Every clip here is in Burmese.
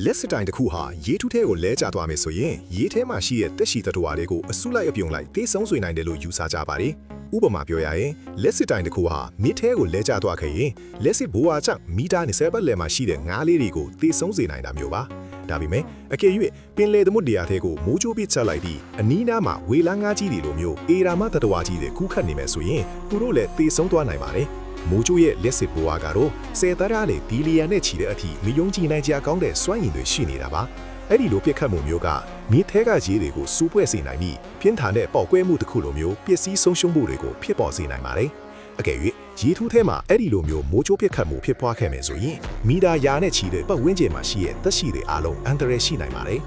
လက်စတိုင်တစ်ခုဟာရေထုထဲကိုလဲကျသွားမယ်ဆိုရင်ရေထဲမှာရှိတဲ့တက်ရှိသတ္တဝါတွေကိုအစုလိုက်အပြုံလိုက်တေးဆုံးဆွေနိုင်တယ်လို့ယူဆကြပါတယ်။ဥပမာပြောရရင်လက်စတိုင်တစ်ခုဟာမြစ်ထဲကိုလဲကျသွားခဲ့ရင်လက်စစ်ဘိုးအားကြောင့်မီတာ20ပတ်လည်မှာရှိတဲ့ငါးလေးတွေကိုတေးဆုံးစေနိုင်တာမျိုးပါ။ဒါပေမဲ့အကယ်၍ပင်လယ်သမုဒ္ဒရာထဲကိုမိုးကြိုးပစ်ချလိုက်ပြီးအနီးနားမှာဝေလန်းငါးကြီးတွေလိုမျိုးအေရာမသတ္တဝါကြီးတွေကူးခတ်နေမယ်ဆိုရင်သူတို့လည်းတေးဆုံးသွားနိုင်ပါတယ်။မိုးကျိုးရဲ့လက်စစ်ဘိုးအားကတော့ဆယ်တရာလေဘီလီယံနဲ့ချီတဲ့အထိမယုံကြည်နိုင်ကြကောင်းတဲ့စွမ်းရည်တွေရှိနေတာပါအဲ့ဒီလိုပြစ်ခတ်မှုမျိုးကမြေထဲကရေတွေကိုစူးပွက်စေနိုင်ပြီးပြင်းထန်တဲ့ပေါက်ကွဲမှုတစ်ခုလိုမျိုးပျက်စီးဆုံးရှုံးမှုတွေကိုဖြစ်ပေါ်စေနိုင်ပါတယ်အကယ်၍ရေထူးထဲမှာအဲ့ဒီလိုမျိုးမိုးချိုးပြစ်ခတ်မှုဖြစ်ပွားခဲ့မယ်ဆိုရင်မီတာရာနဲ့ချီတဲ့ပတ်ဝန်းကျင်မှာရှိတဲ့သက်ရှိတွေအားလုံးအန္တရာယ်ရှိနိုင်ပါတယ်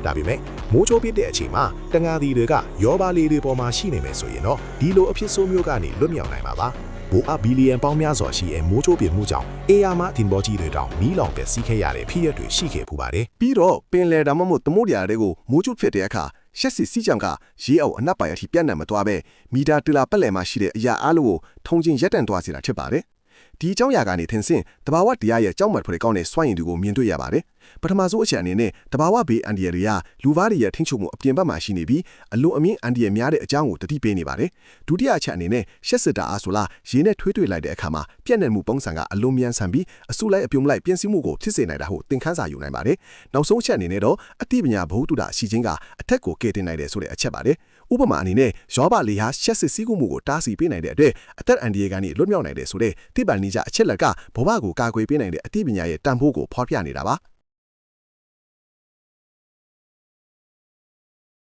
ဒါပေမဲ့မိုးချိုးပြစ်တဲ့အချိန်မှာတငါးသီတွေကရောပါလေးတွေပေါ်မှာရှိနေမယ်ဆိုရင်တော့ဒီလိုအဖြစ်ဆိုးမျိုးကနေလွတ်မြောက်နိုင်မှာပါဘိုးအဘီလီယံပေါင်းများစွာရှိတဲ့မိုးချိုးပြင်းမှုကြောင့်အေယာမတင်ဘောကြီးတွေတောင်မီးလောင်ပျက်စီးခဲ့ရတဲ့ဖြစ်ရပ်တွေရှိခဲ့ပူပါတယ်။ပြီးတော့ပင်လယ်ဒါမှမဟုတ်သမုဒ္ဒရာတွေကိုမိုးချိုးဖြစ်တဲ့အခါရှက်စီကြောင်ကရေအောက်အနက်ပိုင်းအထိပြန့်နှံ့မသွားပဲမီတာတလာပတ်လည်မှာရှိတဲ့အရာအလုံးကိုထုံချင်းရက်တန့်သွားစေတာဖြစ်ပါတယ်။ဒီအကြောင်းအရာကနေထင်ဆင်းတဘာဝတရားရဲ့ကြောက်မက်ဖွယ်ကောင်းတဲ့စွမ်းရည်တွေကိုမြင်တွေ့ရပါတယ်။ပထမဆုံးအချက်အနေနဲ့တဘာဝဘေးအန်ဒီရတွေကလူသားတွေရဲ့ထိန်းချုပ်မှုအပြင်ဘက်မှာရှိနေပြီးအလွန်အမြင့်အန်ဒီရများတဲ့အကြောင်းကိုတတိပေးနေပါတယ်။ဒုတိယအချက်အနေနဲ့ရှက်စစ်တာအားဆိုလားရေနဲ့ထွေးတွေ့လိုက်တဲ့အခါမှာပြန့်နှံ့မှုပုံစံကအလွန်မြန်ဆန်ပြီးအစုလိုက်အပြုံလိုက်ပြင်းစည်းမှုကိုဖြစ်စေနိုင်တာဟုသင်ခန်းစာယူနိုင်ပါတယ်။နောက်ဆုံးအချက်အနေနဲ့တော့အသိပညာဘဝတုဒရှိခြင်းကအထက်ကိုကယ်တင်နိုင်တယ်ဆိုတဲ့အချက်ပါတယ်။ဥပမာအနေနဲ့ရောပါလေဟာရှက်စစ်စည်းမှုကိုတားဆီးပေးနိုင်တဲ့အတွက်အသက်အန်ဒီရကနေလွတ်မြောက်နိုင်တယ်ဆိုတဲ့သိပ္ပံနည်းကျအချက်လက်ကဘဝကိုကာကွယ်ပေးနိုင်တဲ့အသိပညာရဲ့တန်ဖိုးကိုဖော်ပြနေတာပါ။